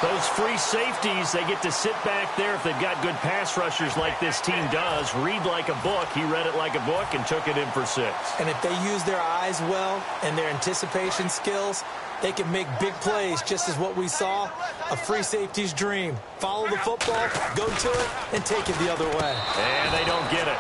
Those free safeties, they get to sit back there if they've got good pass rushers like this team does. Read like a book. He read it like a book and took it in for 6. And if they use their eyes well and their anticipation skills, they can make big plays, just as what we saw, a free safety's dream. Follow the football, go to it, and take it the other way. And they don't get it.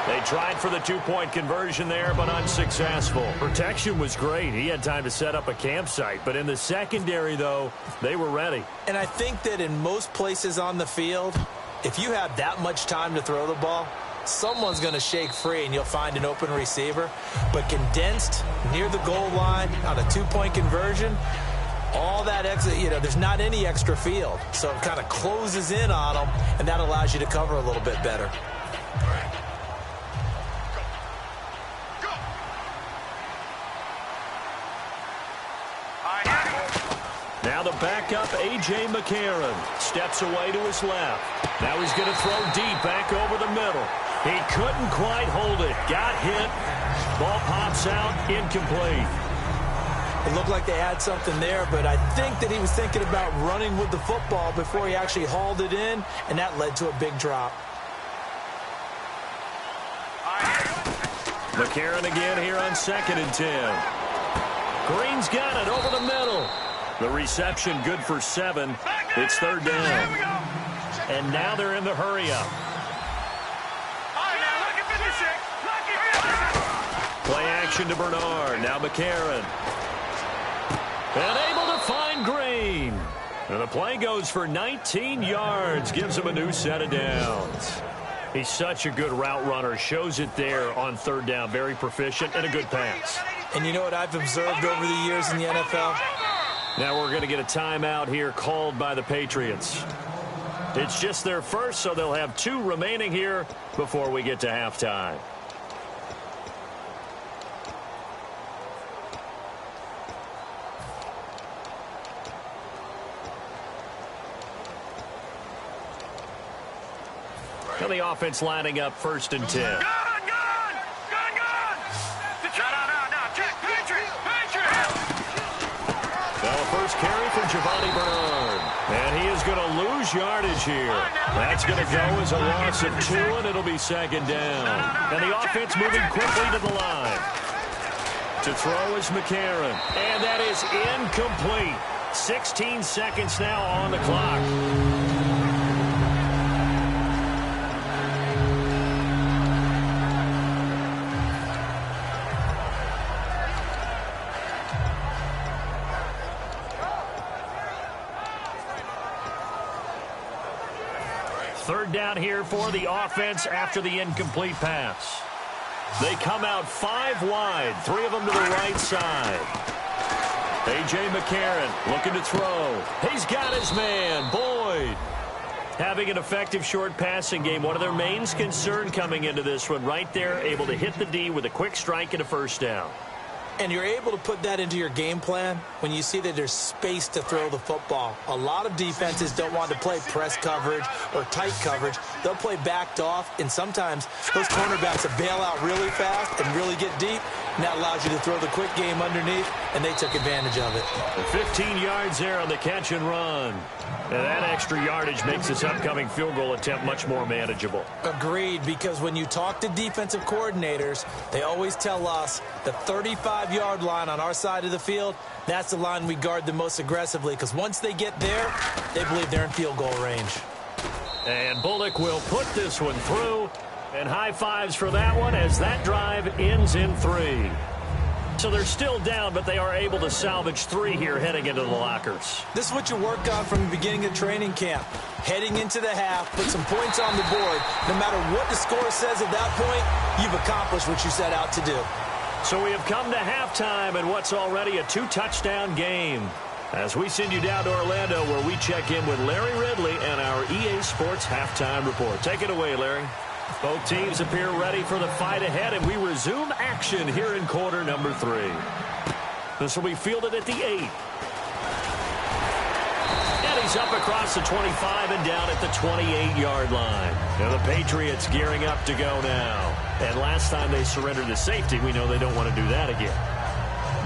They tried for the 2-point conversion there, but unsuccessful. Protection was great. He had time to set up a campsite. But in the secondary, though, they were ready. And I think that in most places on the field, if you have that much time to throw the ball, someone's going to shake free and you'll find an open receiver. But condensed near the goal line on a 2-point conversion, all that extra, there's not any extra field. So it kind of closes in on them, and that allows you to cover a little bit better. Now the backup, A.J. McCarron, steps away to his left. Now he's going to throw deep back over the middle. He couldn't quite hold it. Got hit. Ball pops out, incomplete. It looked like they had something there, but I think that he was thinking about running with the football before he actually hauled it in, and that led to a big drop. McCarron again here on 2nd and 10. Green's got it over the middle. The reception good for 7. It's 3rd down. And now they're in the hurry-up. Play action to Bernard. Now McCarron. And able to find Green. And the play goes for 19 yards. Gives him a new set of downs. He's such a good route runner. Shows it there on 3rd down. Very proficient and a good pass. And you know what I've observed over the years in the NFL? Now we're going to get a timeout here called by the Patriots. It's just their first, so they'll have 2 remaining here before we get to halftime. And the offense lining up 1st and 10. Now the first carry for Giovanni Bernard. And he is going to lose yardage here. That's going to go as a loss of 2, and it'll be 2nd down. And the offense moving quickly to the line. To throw is McCarron. And that is incomplete. 16 seconds now on the clock. Third down here for the offense after the incomplete pass. They come out 5 wide, 3 of them to the right side. A.J. McCarron looking to throw. He's got his man, Boyd. Having an effective short passing game, one of their main concern coming into this one, right there, able to hit the D with a quick strike and a 1st down. And you're able to put that into your game plan when you see that there's space to throw the football. A lot of defenses don't want to play press coverage or tight coverage. They'll play backed off, and sometimes those cornerbacks will bail out really fast and really get deep, and that allows you to throw the quick game underneath, and they took advantage of it. 15 yards there on the catch and run. And that extra yardage makes this upcoming field goal attempt much more manageable. Agreed, because when you talk to defensive coordinators, they always tell us the 35-yard line on our side of the field, that's the line we guard the most aggressively, because once they get there, they believe they're in field goal range. And Bullock will put this one through, and high fives for that one as that drive ends in 3. So they're still down, but they are able to salvage 3 here heading into the lockers. This is what you work on from the beginning of training camp. Heading into the half, put some points on the board. No matter what the score says at that point, you've accomplished what you set out to do. So we have come to halftime in what's already a 2-touchdown game. As we send you down to Orlando, where we check in with Larry Ridley and our EA Sports Halftime Report. Take it away, Larry. Both teams appear ready for the fight ahead, and we resume action here in quarter number 3. This will be fielded at the 8. And he's up across the 25 and down at the 28-yard line. Now the Patriots gearing up to go now. And last time they surrendered to safety, we know they don't want to do that again.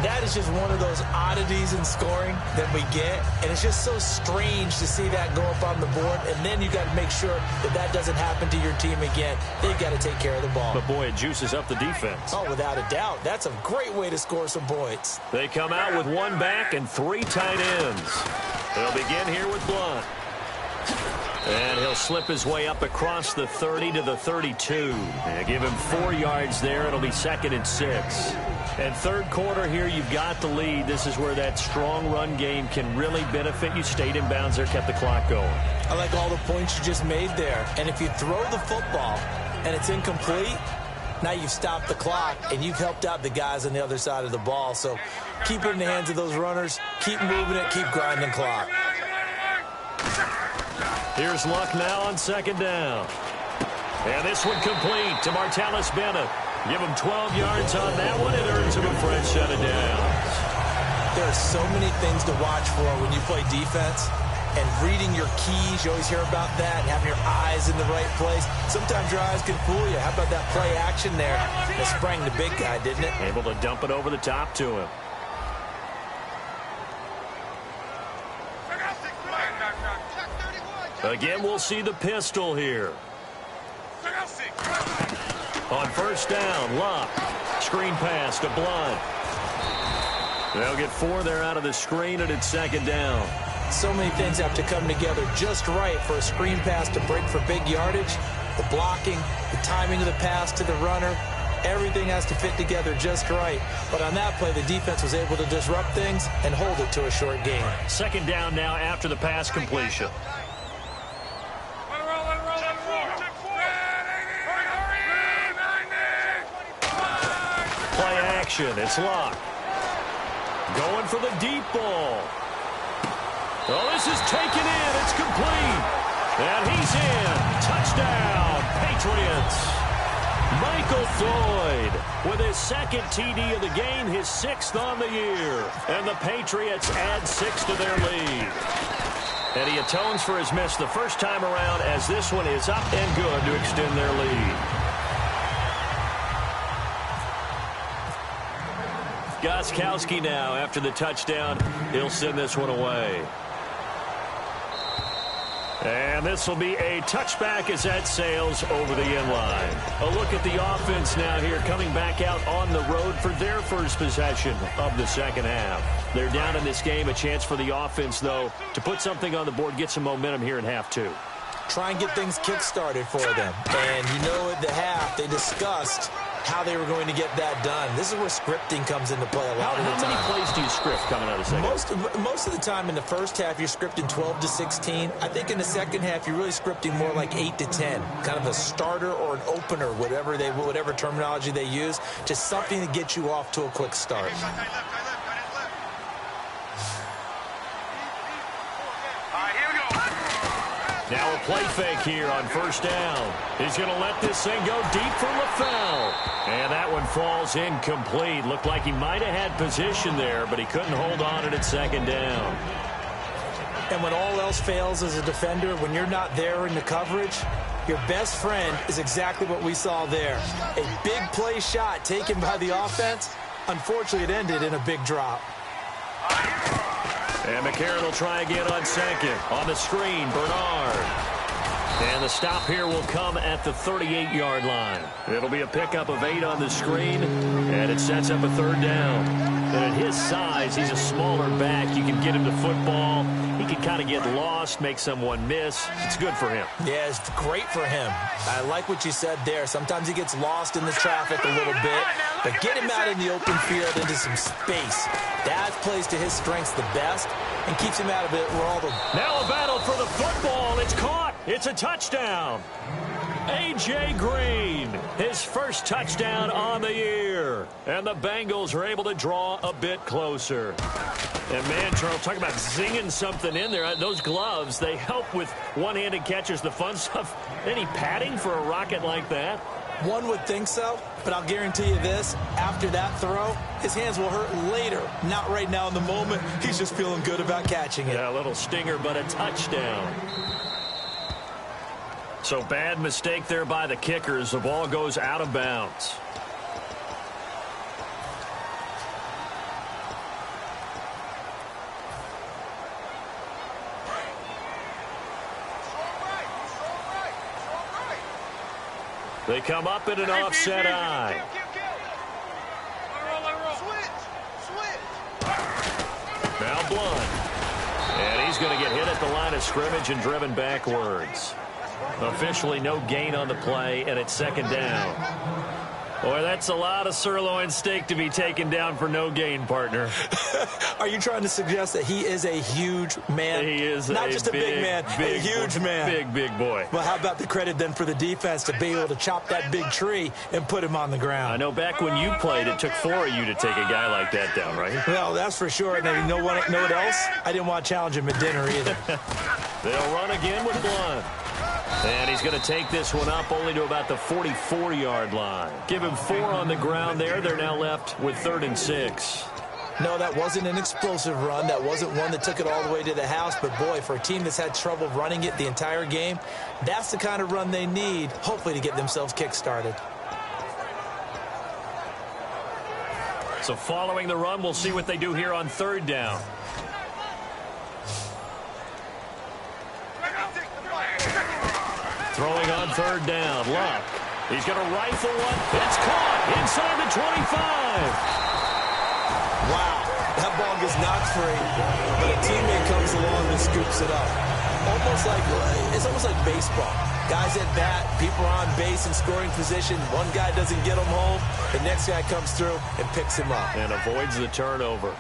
That is just one of those oddities in scoring that we get, and it's just so strange to see that go up on the board, and then you got to make sure that that doesn't happen to your team again. They've got to take care of the ball. But, boy, it juices up the defense. Oh, without a doubt. That's a great way to score some points. They come out with one back and 3 tight ends. They'll begin here with Blunt. And he'll slip his way up across the 30 to the 32. And give him 4 yards there. It'll be 2nd and 6. And third quarter here, you've got the lead. This is where that strong run game can really benefit you. Stayed in bounds there, kept the clock going. I like all the points you just made there. And if you throw the football and it's incomplete, now you've stopped the clock and you've helped out the guys on the other side of the ball. So keep it in the hands of those runners. Keep moving it. Keep grinding clock. Here's Luck now on 2nd down. And this one complete to Martellus Bennett. Give him 12 yards on that one. It earns him a fresh set of downs. There are so many things to watch for when you play defense. And reading your keys, you always hear about that. Having your eyes in the right place. Sometimes your eyes can fool you. How about that play action there? That sprang the big guy, didn't it? Able to dump it over the top to him. Again, we'll see the pistol here. On 1st down, Luck. Screen pass to Blunt. They'll get 4 there out of the screen, and it's 2nd down. So many things have to come together just right for a screen pass to break for big yardage. The blocking, the timing of the pass to the runner, everything has to fit together just right. But on that play, the defense was able to disrupt things and hold it to a short gain. 2nd down now after the pass completion. Play action. It's Luck. Going for the deep ball. Oh, this is taken in. It's complete. And he's in. Touchdown, Patriots. Michael Floyd with his 2nd TD of the game, his 6th on the year. And the Patriots add 6 to their lead. And he atones for his miss the first time around as this one is up and good to extend their lead. Gostkowski now after the touchdown. He'll send this one away. And this will be a touchback as that sails over the end line. A look at the offense now here coming back out on the road for their first possession of the 2nd half. They're down in this game. A chance for the offense, though, to put something on the board, get some momentum here in half 2. Try and get things kick-started for them. And you know at the half they discussed how they were going to get that done. This is where scripting comes into play a lot of the time. How many plays do you script coming out of the second? Most of the time in the first half, you're scripting 12 to 16. I think in the second half, you're really scripting more like 8 to 10. Kind of a starter or an opener, whatever terminology they use. Just something to get you off to a quick start. Now a play fake here on 1st down. He's going to let this thing go deep for LaFell. And that one falls incomplete. Looked like he might have had position there, but he couldn't hold on it at 2nd down. And when all else fails as a defender, when you're not there in the coverage, your best friend is exactly what we saw there. A big play shot taken by the offense. Unfortunately, it ended in a big drop. And McCarron will try again on 2nd. On the screen, Bernard. And the stop here will come at the 38-yard line. It'll be a pickup of 8 on the screen, and it sets up a 3rd down. And at his size, he's a smaller back. You can get him to football. He can kind of get lost, make someone miss. It's good for him. Yeah, it's great for him. I like what you said there. Sometimes he gets lost in the traffic a little bit, but get him out in the open field into some space. That plays to his strengths the best and keeps him out of it where all the... Now a battle for the football. It's caught. It's a touchdown. A.J. Green, his first touchdown on the year. And the Bengals are able to draw a bit closer. And, man, Charles, talk about zinging something in there. Those gloves, they help with one-handed catches, the fun stuff. Any padding for a rocket like that? One would think so, but I'll guarantee you this. After that throw, his hands will hurt later. Not right now in the moment. He's just feeling good about catching it. Yeah, a little stinger, but a touchdown. So bad mistake there by the kickers. The ball goes out of bounds. They come up in an offset eye. Now Blunt. And he's going to get hit at the line of scrimmage and driven backwards. Officially no gain on the play, and it's second down. Boy, that's a lot of sirloin steak to be taken down for no gain, partner. Are you trying to suggest that he is a huge man? He is not just a big man, a huge man. Big boy. Well, how about the credit then for the defense to be able to chop that big tree and put him on the ground? I know back when you played, it took 4 of you to take a guy like that down, right? Well, that's for sure. And then you know what else? I didn't want to challenge him at dinner either. They'll run again with Blunt. And he's going to take this one up only to about the 44-yard line. Give him 4 on the ground there. They're now left with 3rd and 6. No, that wasn't an explosive run. That wasn't one that took it all the way to the house. But, boy, for a team that's had trouble running it the entire game, that's the kind of run they need, hopefully, to get themselves kick-started. So following the run, we'll see what they do here on 3rd down. Throwing on 3rd down, Luck. He's going to rifle one. It's caught inside the 25. Wow, that ball gets knocked free, but a teammate comes along and scoops it up. It's almost like baseball. Guys at bat, people are on base in scoring position. One guy doesn't get him home. The next guy comes through and picks him up. And avoids the turnover.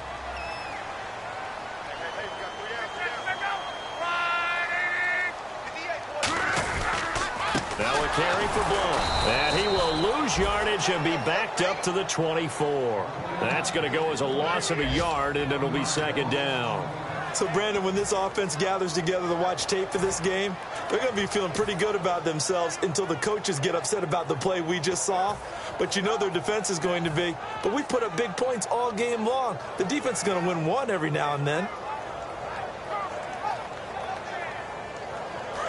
Now a carry for Blunt. And he will lose yardage and be backed up to the 24. That's going to go as a loss of a yard, and it'll be 2nd down. So, Brandon, when this offense gathers together to watch tape for this game, they're going to be feeling pretty good about themselves until the coaches get upset about the play we just saw. But you know their defense is going to be. But we put up big points all game long. The defense is going to win one every now and then.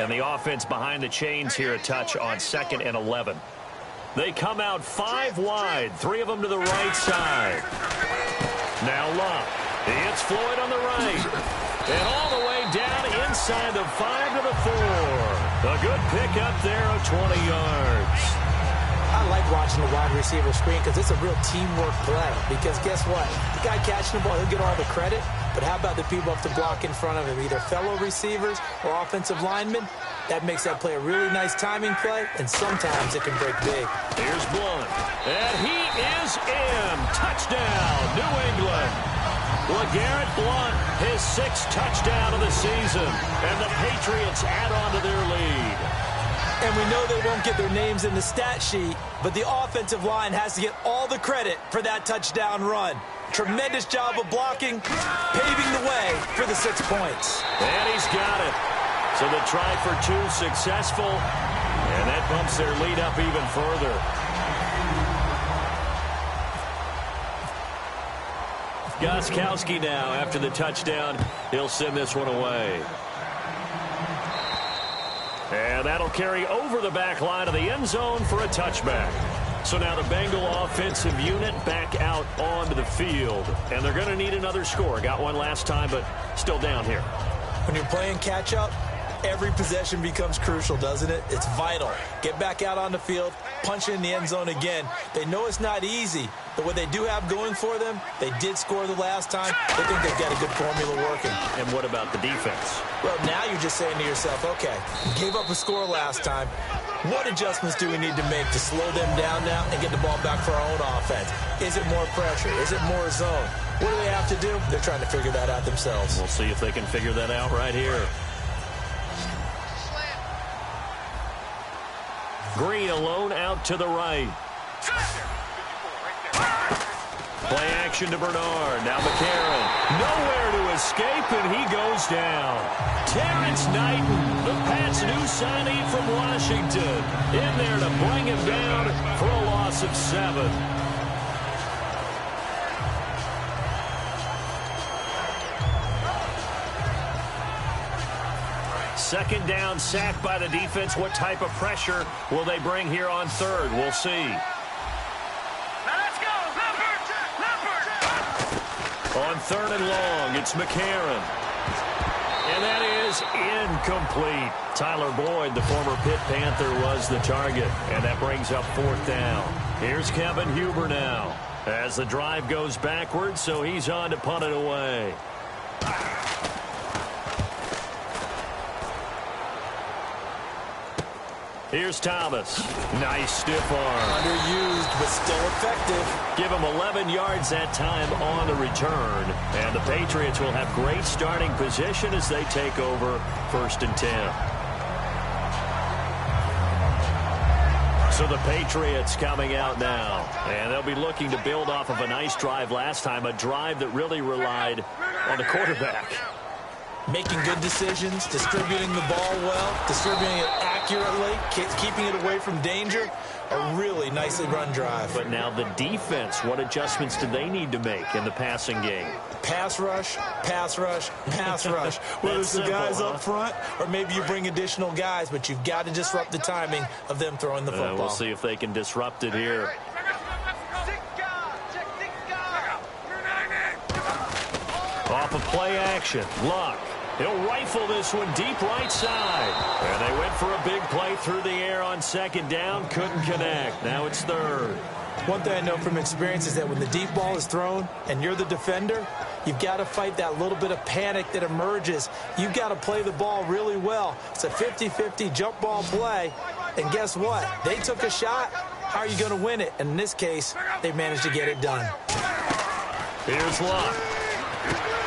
And the offense behind the chains here, a touch on 2nd and 11. They come out 5 wide, 3 of them to the right side. Now Luck. He hits Floyd on the right. And all the way down inside the 5 to the 4. A good pickup there of 20 yards. I like watching the wide receiver screen because it's a real teamwork play. Because guess what? The guy catching the ball, he'll get all the credit. But how about the people up to block in front of him, either fellow receivers or offensive linemen? That makes that play a really nice timing play, and sometimes it can break big. Here's Blunt. And he is in. Touchdown, New England. LeGarrette Blunt, his 6th touchdown of the season. And the Patriots add on to their lead. And we know they won't get their names in the stat sheet, but the offensive line has to get all the credit for that touchdown run. Tremendous job of blocking, paving the way for the 6 points. And he's got it. So the try for 2 successful, and that bumps their lead up even further. Gostkowski now after the touchdown. He'll send this one away. And that'll carry over the back line of the end zone for a touchback. So now the Bengal offensive unit back out onto the field. And they're going to need another score. Got one last time, but still down here. When you're playing catch-up, every possession becomes crucial, doesn't it? It's vital. Get back out on the field, punch it in the end zone again. They know it's not easy, but what they do have going for them, they did score the last time. They think they've got a good formula working. And what about the defense? Well, now you're just saying to yourself, okay, gave up a score last time. What adjustments do we need to make to slow them down now and get the ball back for our own offense? Is it more pressure? Is it more zone? What do they have to do? They're trying to figure that out themselves. We'll see if they can figure that out right here. Green alone out to the right. Play action to Bernard. Now McCarron. Nowhere to escape, and he goes down. Terrence Knighton, the Pats' new signee from Washington, in there to bring him down for a loss of 7. Second down, sack by the defense. What type of pressure will they bring here on 3rd? We'll see. Let's go, On 3rd and long, it's McCarron. And that is incomplete. Tyler Boyd, the former Pitt Panther, was the target, and that brings up 4th down. Here's Kevin Huber now as the drive goes backwards, so he's on to punt it away. Here's Thomas. Nice stiff arm. Underused, but still effective. Give him 11 yards that time on the return. And the Patriots will have great starting position as they take over 1st and 10. So the Patriots coming out now. And they'll be looking to build off of a nice drive last time. A drive that really relied on the quarterback. Making good decisions, distributing the ball well, distributing it accurately, keeping it away from danger. A really nicely run drive. But now the defense, what adjustments do they need to make in the passing game? Pass rush, pass rush, pass rush. Whether it's the guys up front or maybe you bring additional guys, but you've got to disrupt the timing of them throwing the football. We'll see if they can disrupt it here. Off of play action, Luck. He'll rifle this one deep right side. And they went for a big play through the air on 2nd down. Couldn't connect. Now it's 3rd. One thing I know from experience is that when the deep ball is thrown and you're the defender, you've got to fight that little bit of panic that emerges. You've got to play the ball really well. It's a 50-50 jump ball play. And guess what? They took a shot. How are you going to win it? And in this case, they managed to get it done. Here's Luck.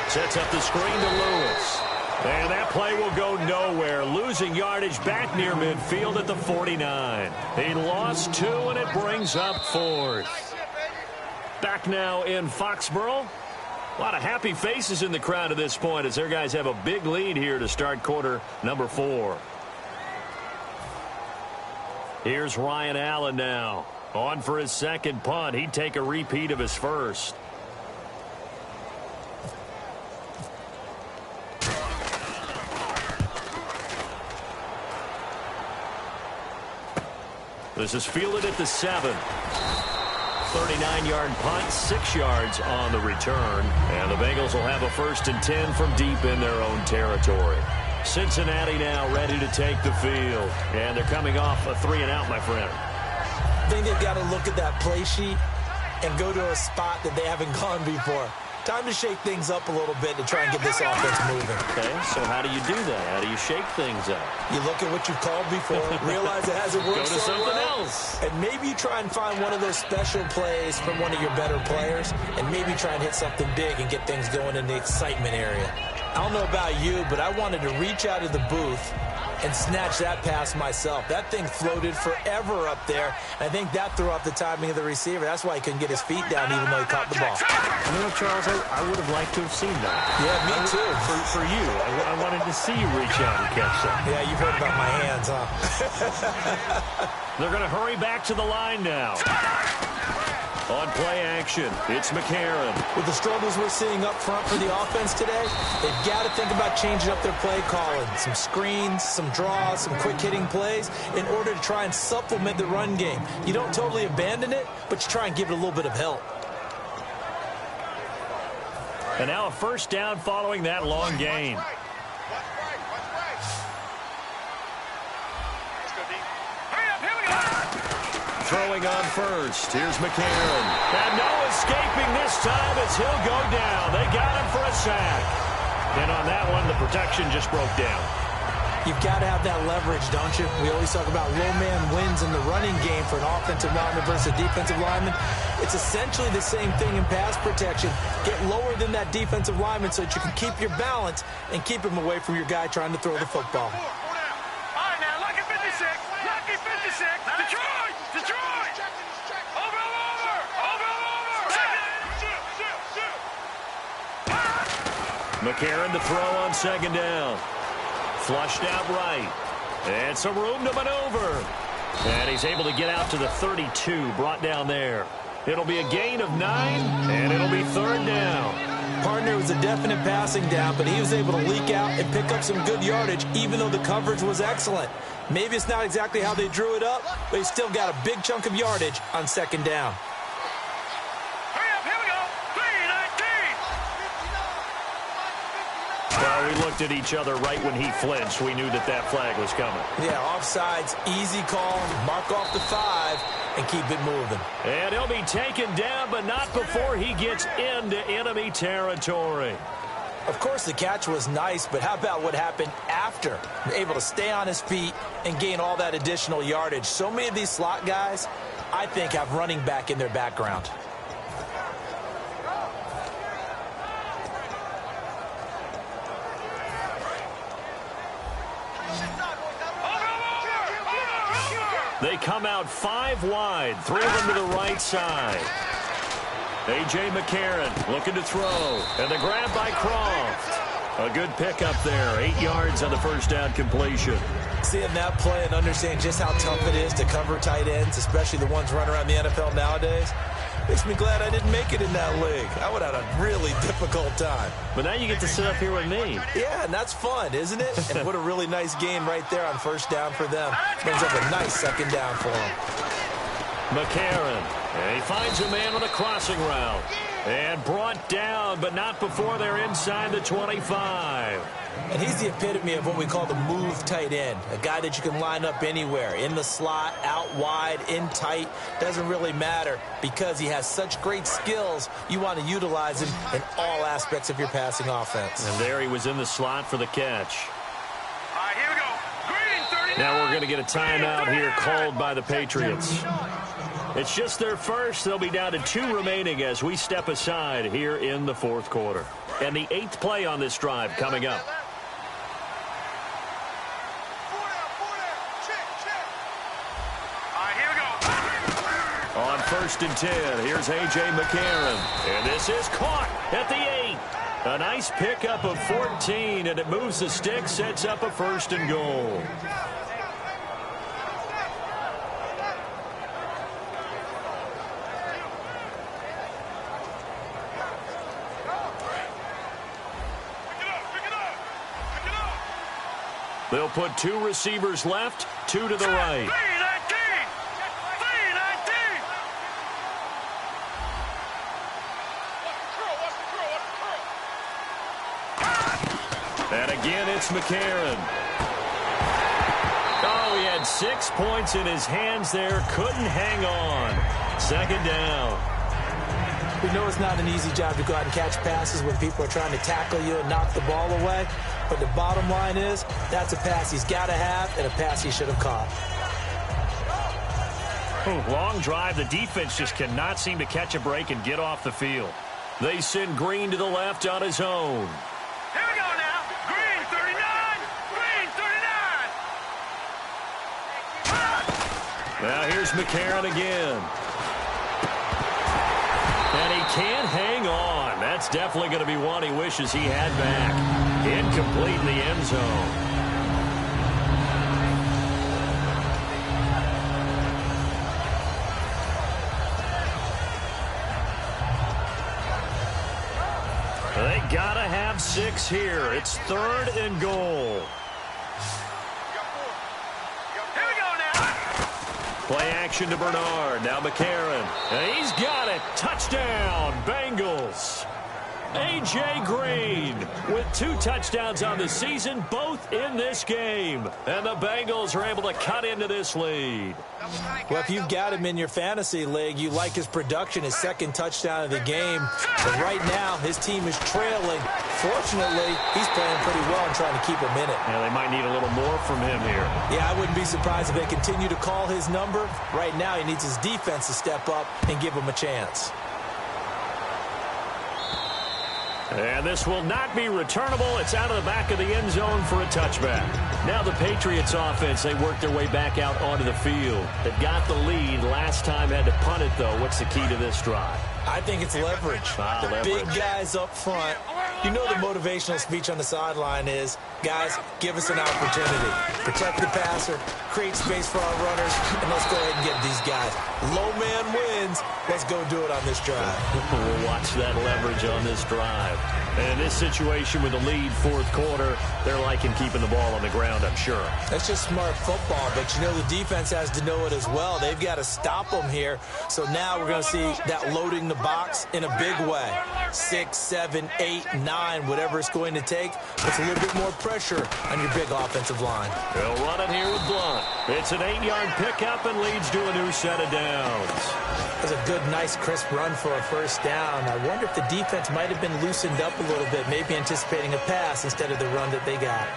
Sets up the screen to Lewis. And that play will go nowhere. Losing yardage back near midfield at the 49. He lost 2, and it brings up 4th. Back now in Foxborough. A lot of happy faces in the crowd at this point as their guys have a big lead here to start quarter number 4. Here's Ryan Allen now. On for his 2nd punt. He'd take a repeat of his 1st. This is fielded at the 7. 39-yard punt, 6 yards on the return. And the Bengals will have a 1st and 10 from deep in their own territory. Cincinnati now ready to take the field. And they're coming off a 3-and-out, my friend. I think they've got to look at that play sheet and go to a spot that they haven't gone before. Time to shake things up a little bit to try and get this offense moving. Okay, so how do you do that? How do you shake things up? You look at what you've called before, realize it hasn't worked so so something well, else. and maybe you try and find one of those special plays from one of your better players, and maybe try and hit something big and get things going in the excitement area. I don't know about you, but I wanted to reach out of the booth and snatch that pass myself. That thing floated forever up there. I think that threw off the timing of the receiver. That's why he couldn't get his feet down even though he caught the ball. You know, Charles, I would have liked to have seen that. Yeah, me too. For you. I wanted to see you reach out and catch that. Yeah, you've heard about my hands, huh? They're going to hurry back to the line now. On play action, it's McCarron. With the struggles we're seeing up front for the offense today, they've got to think about changing up their play calling. Some screens, some draws, some quick-hitting plays in order to try and supplement the run game. You don't totally abandon it, but you try and give it a little bit of help. And now a 1st down following that long gain. Throwing on 1st. Here's McCarron. And no escaping this time as he'll go down. They got him for a sack. And on that one, the protection just broke down. You've got to have that leverage, don't you? We always talk about low man wins in the running game for an offensive lineman versus a defensive lineman. It's essentially the same thing in pass protection. Get lower than that defensive lineman so that you can keep your balance and keep him away from your guy trying to throw the football. All right, now, Lucky 56. Lucky 56. Detroit! Detroit! Over! McCarron to throw on 2nd down. Flushed out right. And some room to maneuver. And he's able to get out to the 32, brought down there. It'll be a gain of 9, and it'll be 3rd down. Partner was a definite passing down, but he was able to leak out and pick up some good yardage, even though the coverage was excellent. Maybe it's not exactly how they drew it up, but he still got a big chunk of yardage on 2nd down. Hurry up, here we go. 3:19. Well, we we looked at each other right when he flinched. We knew that that flag was coming. Yeah, offsides, easy call. Mark off the 5 and keep it moving. And he'll be taken down, but not before he gets into enemy territory. Of course, the catch was nice, but how about what happened after? Able to stay on his feet and gain all that additional yardage. So many of these slot guys, I think, have running back in their background. They come out 5 wide, 3 of them to the right side. A.J. McCarron looking to throw, and the grab by Croft. A good pickup there, 8 yards on the first down completion. Seeing that play and understanding just how tough it is to cover tight ends, especially the ones running around the NFL nowadays, makes me glad I didn't make it in that league. I would have had a really difficult time. But now you get to sit up here with me. Yeah, and that's fun, isn't it? And what a really nice game right there on first down for them. Brings up a nice second down for them. McCarron, and he finds a man on a crossing route. And brought down, but not before they're inside the 25. And he's the epitome of what we call the move tight end. A guy that you can line up anywhere. In the slot, out wide, in tight. Doesn't really matter because he has such great skills. You want to utilize him in all aspects of your passing offense. And there he was in the slot for the catch. All right, here we go. Green, 39. Now we're going to get a timeout here called by the Patriots. It's just their first. They'll be down to 2 remaining as we step aside here in the fourth quarter. And the 8th play on this drive coming up. All right, here we go. On 1st and 10, here's A.J. McCarron. And this is caught at the 8. A nice pickup of 14, and it moves the stick, sets up a 1st and goal. They'll put 2 receivers left, 2 to the right. And again, it's McCarron. Oh, he had 6 points in his hands there. Couldn't hang on. Second down. We know it's not an easy job to go out and catch passes when people are trying to tackle you and knock the ball away. But the bottom line is, that's a pass he's got to have and a pass he should have caught. Long drive. The defense just cannot seem to catch a break and get off the field. They send Green to the left on his own. Here we go now. Green, 39. Green, 39. Now here's McCarron again. And he can't hang on. That's definitely going to be one he wishes he had back. Incomplete in the end zone. They got to have 6 here. It's 3rd and goal. Here we go now. Play action to Bernard. Now McCarron. And he's got it. Touchdown, Bengals. A.J. Green with 2 touchdowns on the season, both in this game. And the Bengals are able to cut into this lead. Well, if you've got him in your fantasy league, you like his production, his 2nd touchdown of the game. But right now, his team is trailing. Fortunately, he's playing pretty well and trying to keep him in it. Yeah, they might need a little more from him here. Yeah, I wouldn't be surprised if they continue to call his number. Right now, he needs his defense to step up and give him a chance. And this will not be returnable. It's out of the back of the end zone for a touchback. Now the Patriots offense, they work their way back out onto the field. They've got the lead. Last time had to punt it, though. What's the key to this drive? I think it's leverage. The big guys up front. You know the motivational speech on the sideline is, guys, give us an opportunity. Protect the passer, create space for our runners, and let's go ahead and get these guys. Low man wins. Let's go do it on this drive. We'll watch that leverage on this drive. And in this situation with the lead, fourth quarter, they're liking keeping the ball on the ground, I'm sure. That's just smart football, but you know the defense has to know it as well. They've got to stop them here. So now we're going to see that loading the box in a big way. 6, 7, 8, 9. 9, whatever it's going to take, puts a little bit more pressure on your big offensive line. They'll run it here with Blunt. It's an 8-yard pickup and leads to a new set of downs. That's a good, nice, crisp run for a first down. I wonder if the defense might have been loosened up a little bit, maybe anticipating a pass instead of the run that they got.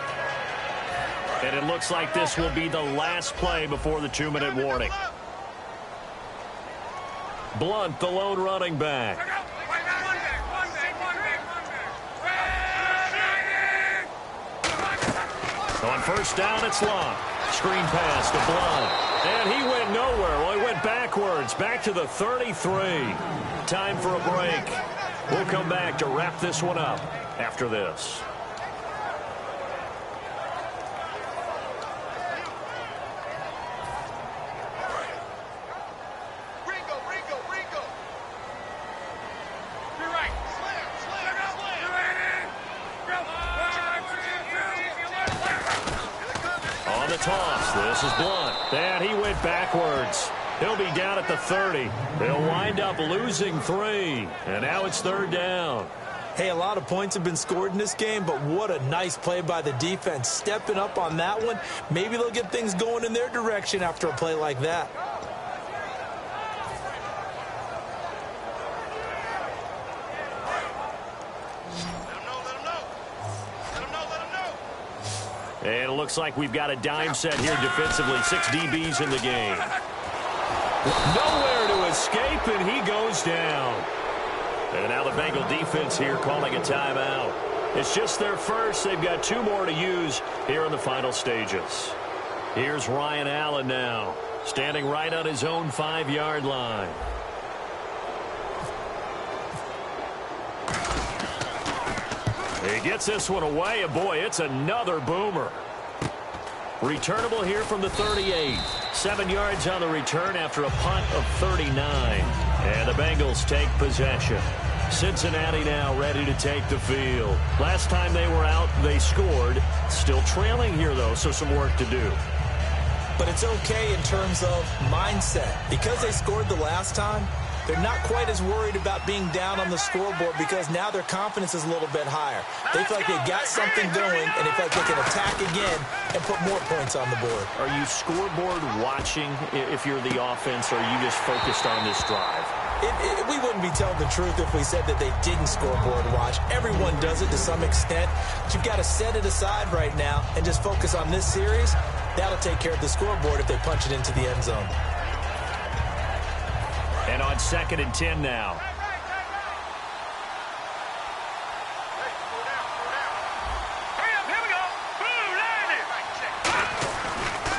And it looks like this will be the last play before the 2-minute warning. Blunt, the lone running back. On first down, it's Locke. Screen pass to Blunt. And he went nowhere. Well, he went backwards, back to the 33. Time for a break. We'll come back to wrap this one up after this. Toss. This is Blunt. And he went backwards. He'll be down at the 30. They'll wind up losing 3. And now it's third down. Hey, a lot of points have been scored in this game, but what a nice play by the defense. Stepping up on that one. Maybe they'll get things going in their direction after a play like that. And it looks like we've got a dime set here defensively. 6 DBs in the game. Nowhere to escape, and he goes down. And now the Bengal defense here calling a timeout. It's just their first. They've got 2 more to use here in the final stages. Here's Ryan Allen now, standing right on his own 5-yard line. He gets this one away, and boy, it's another boomer. Returnable here from the 38. 7 yards on the return after a punt of 39. And the Bengals take possession. Cincinnati now ready to take the field. Last time they were out, they scored. Still trailing here, though, so some work to do. But it's okay in terms of mindset. Because they scored the last time, they're not quite as worried about being down on the scoreboard because now their confidence is a little bit higher. They feel like they've got something going, and they feel like they can attack again and put more points on the board. Are you scoreboard watching if you're the offense, or are you just focused on this drive? We wouldn't be telling the truth if we said that they didn't scoreboard watch. Everyone does it to some extent, but you've got to set it aside right now and just focus on this series. That'll take care of the scoreboard if they punch it into the end zone. And on 2nd and 10 now.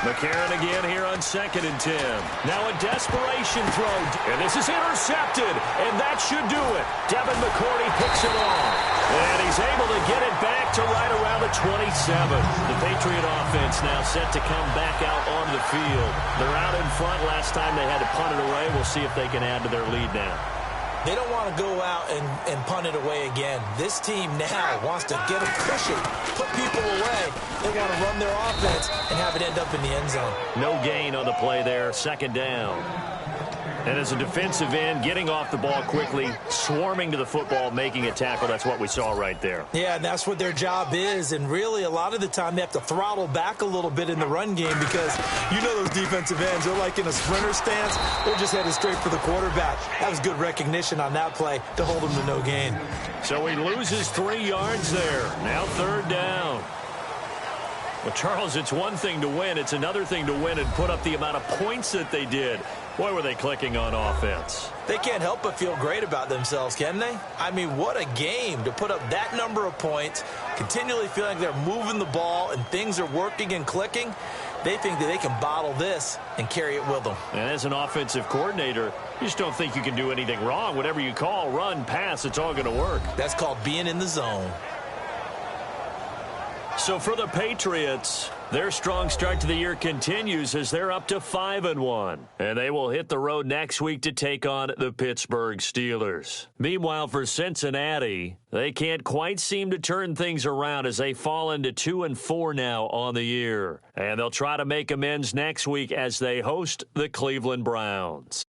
McCarron again here on 2nd and 10. Now a desperation throw, and this is intercepted, and that should do it. Devin McCourty picks it off, and he's able to get it back to right around the 27. The Patriot offense now set to come back out onto the field. They're out in front. Last time they had to punt it away. We'll see if they can add to their lead now. They don't want to go out and punt it away again. This team now wants to get them pushing, put people away. They want to run their offense and have it end up in the end zone. No gain on the play there. 2nd down. And as a defensive end, getting off the ball quickly, swarming to the football, making a tackle, that's what we saw right there. Yeah, and that's what their job is. And really, a lot of the time, they have to throttle back a little bit in the run game because you know those defensive ends, they're like in a sprinter stance. They're just headed straight for the quarterback. That was good recognition on that play to hold him to no gain. So he loses 3 yards there. Now 3rd down. Well, Charles, it's one thing to win. It's another thing to win and put up the amount of points that they did. Boy, were they clicking on offense. They can't help but feel great about themselves, can they? I mean, what a game to put up that number of points, continually feeling like they're moving the ball and things are working and clicking. They think that they can bottle this and carry it with them. And as an offensive coordinator, you just don't think you can do anything wrong. Whatever you call, run, pass, it's all going to work. That's called being in the zone. So for the Patriots, their strong start to the year continues as they're up to 5-1. And they will hit the road next week to take on the Pittsburgh Steelers. Meanwhile, for Cincinnati, they can't quite seem to turn things around as they fall into 2-4 now on the year. And they'll try to make amends next week as they host the Cleveland Browns.